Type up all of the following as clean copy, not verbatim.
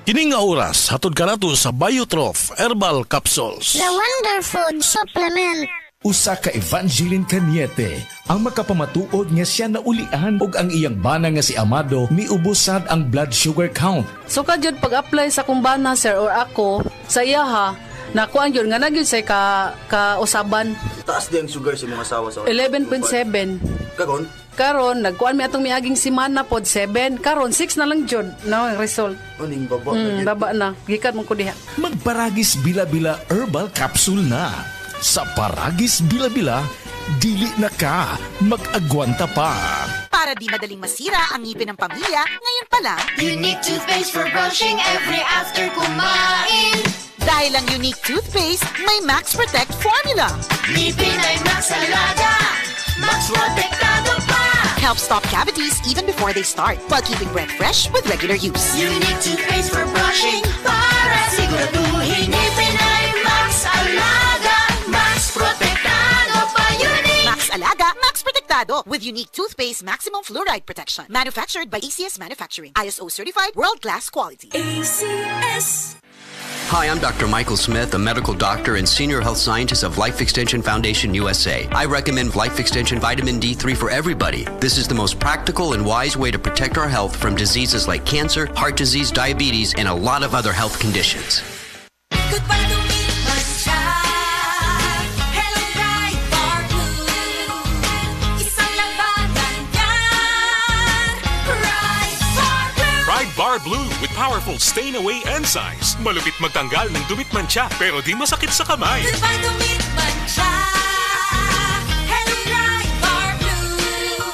Kining nga oras, hatod ka nato sa Biotrof Herbal Capsules. The Wonder Food Supplement. Usa ka Evangeline Cañete ang makapamatuod nga siya naulian og ang iyang bana nga si Amado miubusad ang blood sugar count. So jud pag-apply sa kumbana sir or ako sa iya ha, nakuan yun nga nagyud say ka usaban. Taas din ang sugar sa mga asawa sa 11.7. Kagon? Karon nagkuan mi atong miaging semana pod 7. Karon 6 na lang jud ang result. Aning baba. Baba na. Gikat mo ko diha. Magparagis bila-bila herbal capsule na. Sa Paragis Bila-Bila, dili na ka mag-agwanta pa. Para di madaling masira ang ngipin ng pamilya, ngayon pa lang, Unique toothpaste for brushing every after kumain. dahil ang unique toothpaste, may Max Protect formula. Ngipin ay Max Alaga, Max Protektado pa. Helps stop cavities even before they start, while keeping breath fresh with regular use. Unique toothpaste for brushing para siguraduhin ngipin ay Max Alaga, Max Protektado pa. Unique. Max Alaga, Max Protectado with unique toothpaste maximum fluoride protection. Manufactured by ACS Manufacturing. ISO certified world-class quality. ACS. Hi, I'm Dr. Michael Smith, a medical doctor and senior health scientist of Life Extension Foundation USA. I recommend Life Extension Vitamin D3 for everybody. This is the most practical and wise way to protect our health from diseases like cancer, heart disease, diabetes, and a lot of other health conditions. Goodbye to me, Mancha. Hello, bright bar blue. Isang labanan yan. Bright bar blue. Pride Bar Blue with powerful stain-away enzymes. Malupit magtanggal ng dumit mancha pero di masakit sa kamay. Goodbye to me, Mancha. Hello, bright bar blue.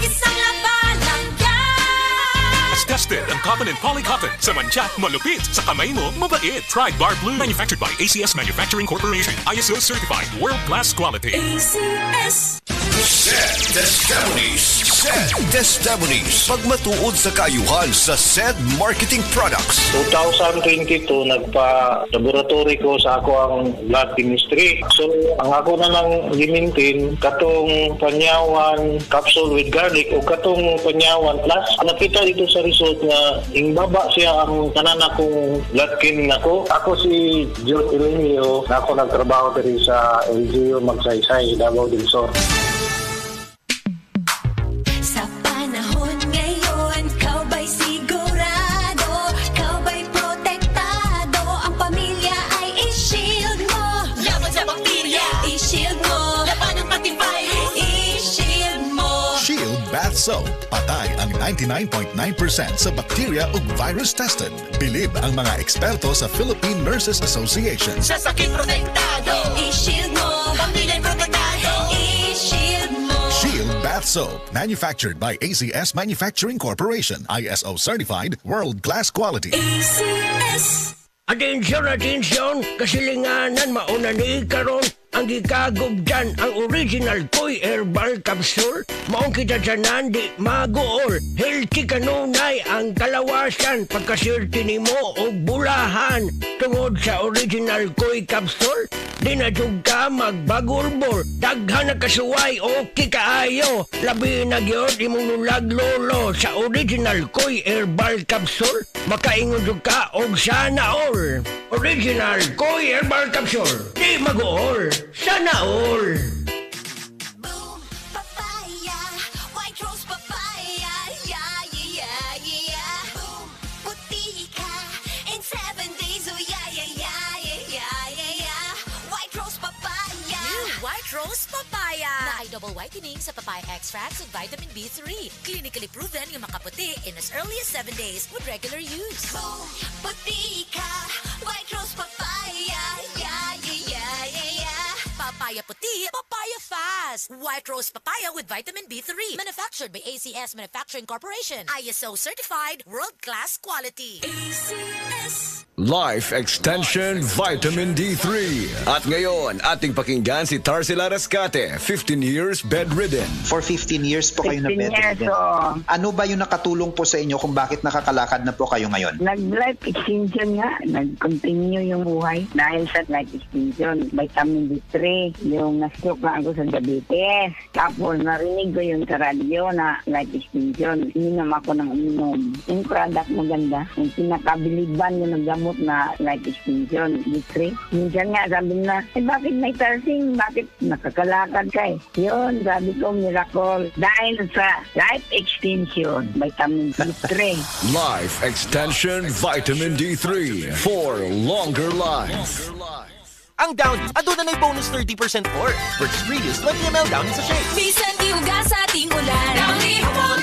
Isang labanan yan. As tested ang cotton and polycotton. Sa mancha, malupit. Sa kamay mo, mabait. Pride Bar Blue. Manufactured by ACS Manufacturing Corporation. ISO certified. World-class quality. ACS. SED Testimonies. Pagmatuod sa kaayuhan sa SED Marketing Products. 2022, nagpa-laboratory ko sa ako ang blood chemistry. So, ang ako na lang gimintin, katong panyawan capsule with garlic o katong panyawan plus. Nakita dito sa result nga, baba siya ang tanan akong blood chem nako. Ako si George Elenio, na ako nagtrabaho diri sa LGU Magsaysay, Davao del Sur. Sa panahon ngayon, kau ba'y sigurado? Kau ba'y protektado? Ang pamilya ay i-shield mo. Laban sa bakterya, i-shield mo. Laban ng pati virus, i-shield mo. Shield Bath Soap. Patay ang 99.9% sa bacteria ug virus tested. Bilib ang mga eksperto sa Philippine Nurses Association. Sa sakit protektado, i-shield mo. Pamilya'y protektado, i-shield mo. Shield Bath Soap. Manufactured by ACS Manufacturing Corporation. ISO certified. World-class quality. ACS. Atensyon, kasilinganan mauna ni karon ang gikagob dyan ang original Koy Herbal Capsule. Maong kita dyanan di magool. Healthy kanunay ang kalawasan pagkasirti ni mo o bulahan. Tungod sa original Koy Capsule, di na jug ka magbagulbol. Daghan na kasuway o kikaayo. Labi na gyud imong nulag lolo sa original Koy Herbal Capsule. Makaingon jud ka og sana all. Original Koy Herbal Capsule. Di magool. Sana all. Boom, papaya, white rose papaya, yeah, yeah, yeah. Boom, puti ka in 7 days, oh yeah, yeah, yeah, yeah, yeah, yeah. White rose papaya. New White Rose Papaya na ay double whitening sa papaya extracts with vitamin B3. Clinically proven yung makaputi in as early as 7 days with regular use. Boom, puti ka, white rose papaya, yeah, yeah, yeah, yeah, yeah. Papaya puti, papaya fast. White Rose Papaya with vitamin B3. Manufactured by ACS Manufacturing Corporation. ISO certified, world-class quality. ACS. Life Extension Vitamin D3. At ngayon, ating pakinggan si Tarsila Rascate, 15 years bedridden. For 15 years po kayo na 15 years, bedridden. Ano ba yung nakatulong po sa inyo kung bakit nakakalakad na po kayo ngayon? Nag-life extension nga. Nag-continue yung buhay dahil sa life extension. Vitamin D3, yung na-stroke na ako sa gabi. diabetes. Tapos narinig ko yung sa radyo na life extension. Ininom ako ng uminom. Yung product maganda. Yung pinakabiliban yung gamot na life extension, D3. Minsan nga sabi na, bakit may tarsing? Bakit nakakalakad ka eh? Yun, sabi ko, miracle. Dahil sa life extension, vitamin D3. Life Extension Vitamin D3 for longer life. Ang Downy, aduna na'y bonus 30% for versus previous 20ml Downy sa shake. Bisan iuga sa ating ulan Downy humot.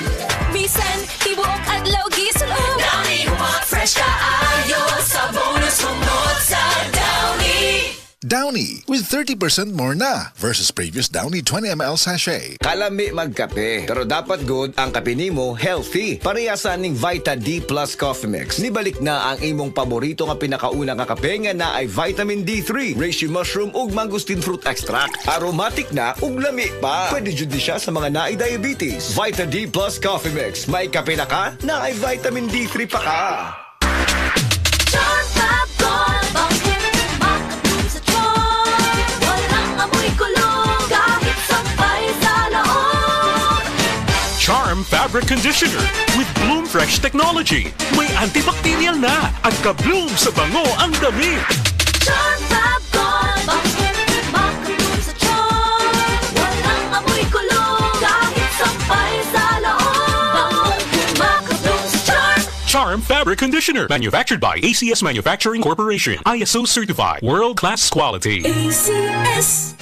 Bisan tibuok adlaw gisulod Downy humot. Fresh kaayo sa bonus humot sa Downy. Downy with 30% more na versus previous Downy 20ml sachet. Kalami magkape, pero dapat good ang kape nimo healthy. Parehasan ning Vita D Plus Coffee Mix. Nibalik na ang imong paborito nga pinakauna nga kape nga na ay vitamin D3, reishi mushroom ug mangosteen fruit extract. Aromatic na ug lami pa. Pwede jud di siya sa mga naay diabetes. Vita D Plus Coffee Mix. May kape na ka, na ay vitamin D3 pa ka. Charm Fabric Conditioner with Bloom Fresh Technology. May antibacterial na at ka-bloom sa bango ang damit. Charm Fab Gold. Makabloom sa charm. Walang amoy kulong. Kahit sampay sa loob. Makabloom sa charm. Charm Fabric Conditioner. Manufactured by ACS Manufacturing Corporation. ISO certified. World-class quality. ACS.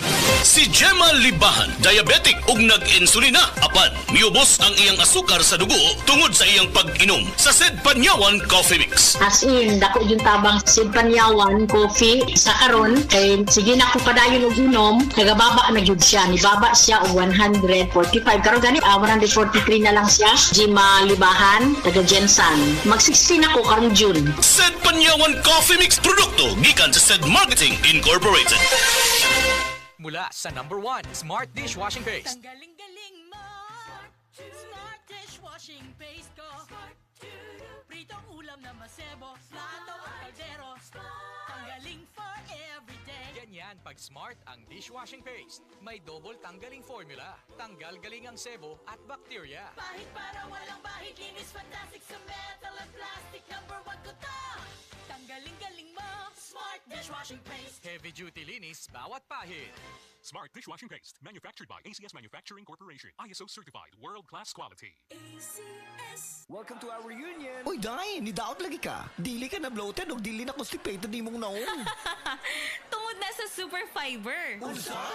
Si Gemma Libahan, diabetic ug nag-insulina. Apan, miubos ang iyang asukar sa dugo tungod sa iyang pag-inom sa Sid Panyawan Coffee Mix. As in, dako yung tabang Sid Panyawan Coffee sa karon kay sige na ko padayon og inom, nagababa na gyud siya. Nibaba siya og 145. Karon gani 143 na lang siya. Gemma Libahan, taga Jensan. Mag-16 ako karong June. Sid Panyawan Coffee Mix produkto gikan sa Sid Marketing Incorporated. Mula sa number 1, Smart Dishwashing Paste. Galing-galing mo. Smart dishwashing paste ko. Pritong ulam na masebo. Plato o kaldero. Tanggaling for everyday. Ganyan pag Smart ang dishwashing paste. May double tanggaling formula. Tanggal galing ang sebo at bacteria. Bahid para walang bahid. Linis fantastic sa metal at plastic. Number 1 ko to. Tanggaling-galing mo. Smart dishwashing paste. Heavy duty linis bawat pahid. Smart Dishwashing Paste. Manufactured by ACS Manufacturing Corporation. ISO certified. World-class quality. ACS. Welcome to our reunion. Uy, Day, nidaot lagi ka. Dili ka na bloated o dili na constipated di mong naong. Tungod na sa Super Fiber.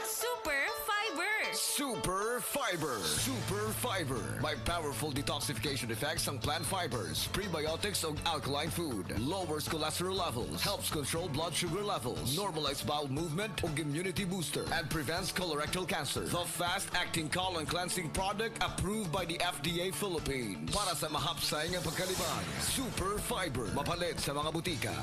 Super Fiber. Super Fiber. Super Fiber. May powerful detoxification effects ang plant fibers, prebiotics ug alkaline food. Lowers cholesterol levels, helps control blood sugar levels, normalize bowel movement ug immunity booster, and prevents colorectal cancer. The fast-acting colon cleansing product approved by the FDA Philippines. Para sa mahapsay nga pagkalibang, Super Fiber. Mapalit sa mga butika.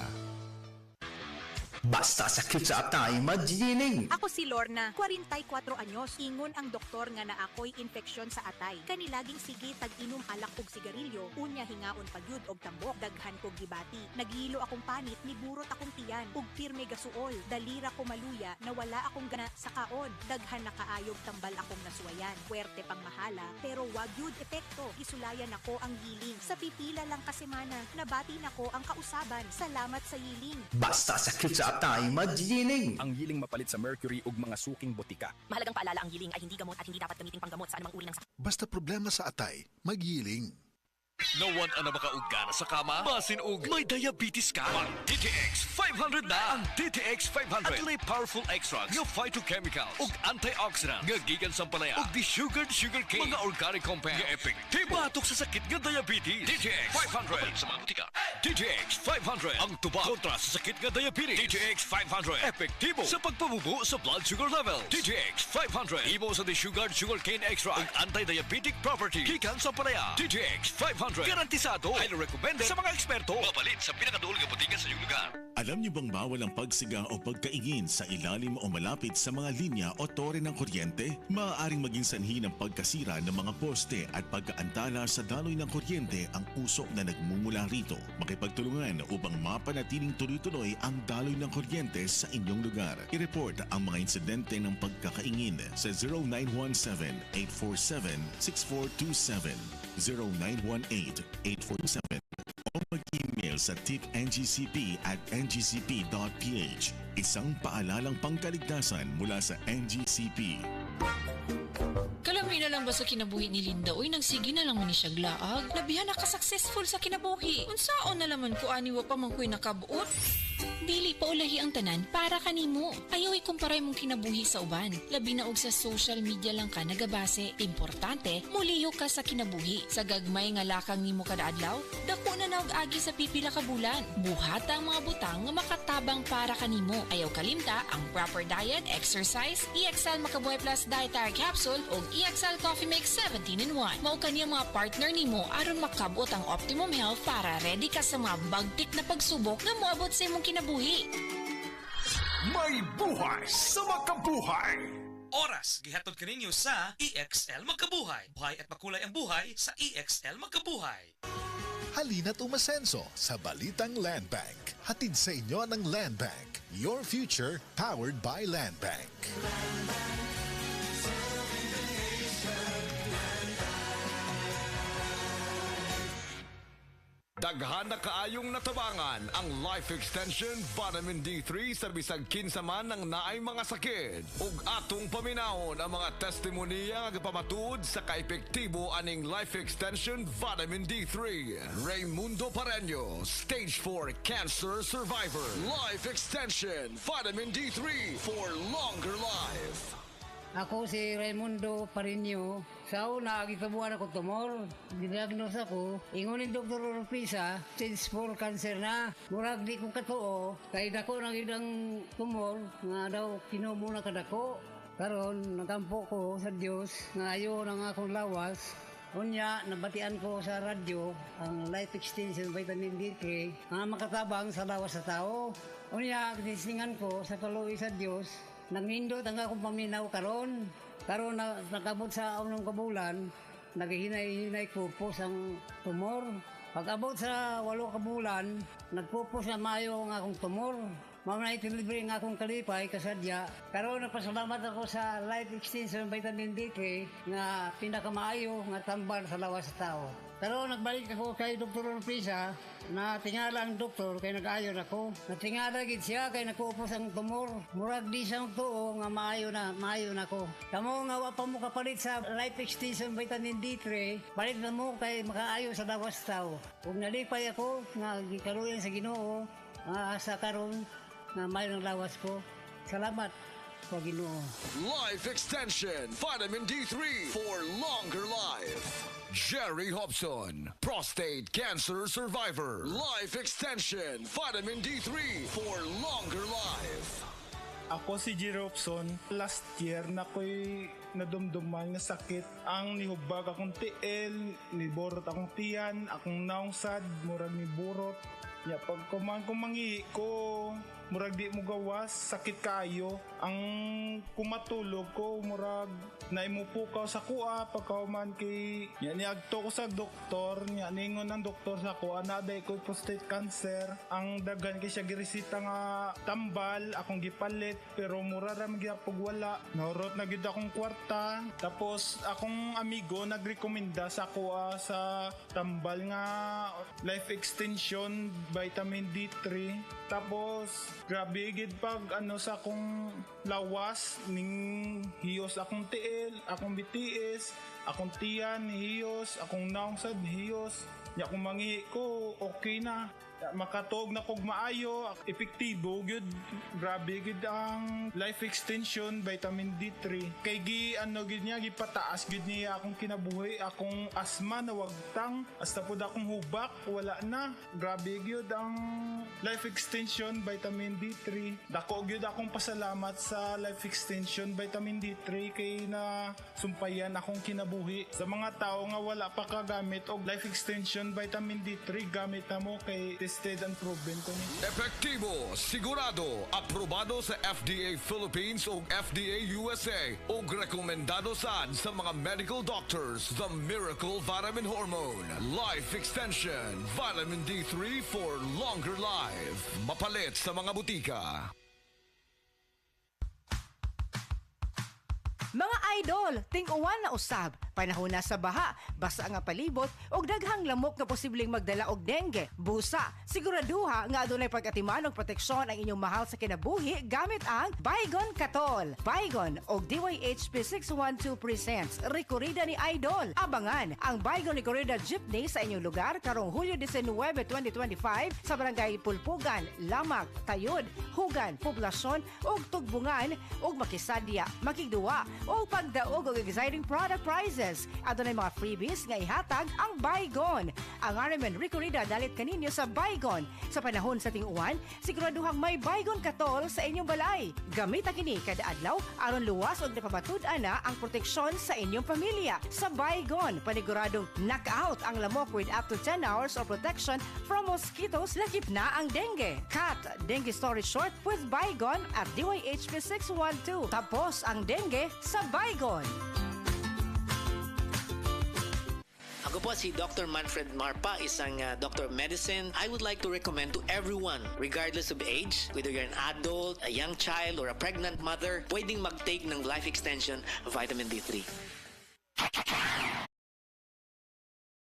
Basta sakit sa atay, magdidining. Ako si Lorna, 44 anyos. Ingon ang doktor nga na ako'y infeksyon sa atay. Kanilaging sige tag-inom alak og sigarilyo, unya hingaon pagyud og tambok, daghan kog gibati. Naghilo akong panit, niburot akong tiyan, ug pirme gasuol. Dalira ko maluya, nawala akong gana sa kaon. Daghan na kaayog tambal akong nasuwayan. Puwerte pang mahala, pero wag yud epekto. Isulayan ako ang giling. Sa pipila lang ka semana, nabati nako ang kausaban. Salamat sa yiling. Basta sakit sa atay, magdidining. Ang giling mapalit sa mercury ug mga suking botika. Mahalagang paalala, ang giling ay hindi gamot at hindi dapat gamitin panggamot sa anumang uri ng sakit. Basta problema sa atay, magyiling. Nawan ang makaugana sa kama? Basin ug may diabetes ka? Ang DTX 500 na! Ang DTX 500 at may powerful extracts nga phytochemical ug antioxidant nga gikan sa palaya ug desugared sugarcane mga organic compounds nga epektibo batok sa sakit nga diabetes. DTX 500 sa mga butika. DTX 500 ang tuba kontra sa sakit nga diabetes. DTX 500 epektibo sa pagpabubo sa blood sugar level. DTX 500 imo sa desugared sugarcane extract ug anti-diabetic property gikan sa palaya. DTX 500 garantisado, highly recommended sa mga eksperto. Mapalit sa pinakaduol nga butika sa iyong lugar. Alam niyo bang bawal ang pagsiga o pagkaingin sa ilalim o malapit sa mga linya o tore ng kuryente? Maaaring maging sanhi ng pagkasira ng mga poste at pagkaantala sa daloy ng kuryente ang usok na nagmumula rito. Makipagtulungan upang mapanatiling tuloy-tuloy ang daloy ng kuryente sa inyong lugar. I-report ang mga insidente ng pagkakaingin sa 0917-847-6427, 0918-847 o mag-email sa tipngcp@ngcp.ph. Isang paalalang pangkaligtasan mula sa NGCP. Kalami na lang ba sa kinabuhi ni Linda? Uy, nagsige na lang man ni siya glaag. Labihan na ka-successful sa kinabuhi. Unsaon na laman ko aniwa pa man ko'y nakabuot? Dili pa ulahi ang tanan para kanimo. Ayaw ikumparay mong kinabuhi sa uban. Labi na og sa social media lang ka nagabase. Importante, muliyo ka sa kinabuhi. Sa gagmay nga lakang nimo kada adlaw, dako na naog agi sa pipila ka bulan. Buhata ang mga butang nga makatabang para kanimo. Ayaw kalimta ang proper diet, exercise, EXL Makabuhay Plus Dietary Capsule ug EXL Coffee Mix 17-in-1. Mao kaniya mga partner nimo aron makabot ang optimum health para ready ka sa mga bagtik na pagsubok na moabot sa imong kinabuhi. May buhay sa makabuhay! Oras, gihatod kaninyo sa EXL Magkabuhay. Buhay at makulay ang buhay sa EXL Magkabuhay. Halina't umasenso sa Balitang Land Bank. Hatid sa inyo ng Land Bank. Your future powered by Land Bank. Daghan na kaayong natabangan ang Life Extension Vitamin D3 sa bisag kinsaman ng naay mga sakit. Ug atong paminahon ang mga testimonya nga pamatuod sa kaepektibo aning Life Extension Vitamin D3. Raymundo Pareño, Stage 4 Cancer Survivor. Life Extension Vitamin D3 for longer life. Ako si Raymundo Pareño. Sa una, gitabuan ako tumor. Diagnose ako. Ingunin Dr. Oropisa, stage 4 cancer na. Murag di ko katuo. Kaya dako nang idang tumor. Nga daw kinumo na kadako. Karon nagampo ko sa Dios nga ayo nang akong lawas. Unya, nabatian ko sa radyo ang Life Extension Vitamin D3 nga makatabang sa lawas sa tao. Unya, kinisingan ko sa kaluwi sa Dios. Nangindot ang akong paminaw karon. Karon na nakabot sa unang kabulan, naghihinay-hinay kupos ang tumor. Pag-abot sa 8 kabulan, nagpupos na mayo ang akong tumor. Mamay tinilibre ang akong kalipay kasadya. Karon nagpasalamat ako sa Life Extension Vitamin D3 nga pinakamaayo nga tambal sa lawas sa tao. Karon nagbalik ako kay Dr. Oropisa na tingala ang doktor kay nag-ayon ako. Natingala gid siya kay nakupos ang tumor. Murag di siyang tuo nga maayo na ako. Kamo nga wa pa mo kapalit sa Life Extension Vitamin D3, palit na mo kay makaayo sa lawas sa tao. Kung nalipay ako nga gikaluyan sa Ginoo, sa karon na may ng lawas ko. Salamat po Ginoo. Life Extension Vitamin D3 for longer life. Jerry Hobson, prostate cancer survivor. Life Extension Vitamin D3 for longer life. Ako si Jerry Hobson. Last year na ko'y nadumduman nga sakit. Ang nihubag akong tiil, niborot akong tiyan, akong naungsad, murag ni burot. Ya, pag kumangi ko, murag di mo gawas, sakit kayo. Ang kumatulog ko, murag naimupukaw sa kuha, pagkauman kay, niagto ko sa doktor, ningon ng doktor sa kuha, naday ko prostate cancer. Ang dagan kay siya giresita nga tambal, akong gipalit, pero mura ram gyapog wala. Naurot na gid akong kwarta, tapos akong amigo nagrekomenda sa kuha sa tambal nga Life Extension Vitamin D3. Tapos grabe gid pag sa akong lawas ning hiyos akong tiil, akong BTS, akong tiyan hiyos, akong naungsad hiyos. Ya kung mangi ko okay na. Makatog na kog maayo, epektibo gyud. Grabe gid ang Life Extension Vitamin D3. Kay gid niya gipataas gid niya akong kinabuhi, akong asma na wagtang, hasta pud akong hubak wala na. Grabe gyud ang Life Extension Vitamin D3. Dako gyud akong pasalamat sa Life Extension Vitamin D3 kay na sumpayan akong kinabuhi. Sa mga tao nga wala pa kagamit og Life Extension Vitamin D3, gamit na mo kay tested and proven ko ni. Epektibo, sigurado, aprobado sa FDA Philippines o FDA USA o rekomendado sa mga medical doctors. The Miracle Vitamin Hormone. Life Extension. Vitamin D3 for longer life. Mapalit sa mga butika. Mga idol, ting-uwan na usab, panahon na sa baha, basa nga palibot, og daghang lamok nga posibleng magdala og dengue. Busa, siguraduha nga adunay pag-atiman og proteksyon ang inyong mahal sa kinabuhi gamit ang Baygon Katol. Baygon og DYHP 612 presents Recorrida ni Idol. Abangan ang Baygon Recorrida Jeepney sa inyong lugar karong Hulyo 19, 2025 sa Barangay Pulpugan, Lamag, Tayud, Hugan, Poblasyon ug Tugbungan ug Makisadya, Makigduwa o pagdaog og exciting product prizes. Adunay mga freebies nga ihatag ang Baygon. Ang Aramen Recorrida dalit kaninyo sa Baygon. Sa panahon sa ting-uwan, siguraduhang may Baygon Katol sa inyong balay. Gamita kini kada adlaw aron luwas og napabatud-an na ang proteksyon sa inyong pamilya. Sa Baygon, paniguradong knockout ang lamok with up to 10 hours of protection from mosquitoes, lakip na ang dengue. Cut dengue story short with Baygon at DYHP 612. Tapos ang dengue sa Baygon. Ako po si Dr. Manfred Marpa, isang Doctor of Medicine. I would like to recommend to everyone, regardless of age, whether you're an adult, a young child, or a pregnant mother, pwedeng mag-take ng Life Extension Vitamin D3.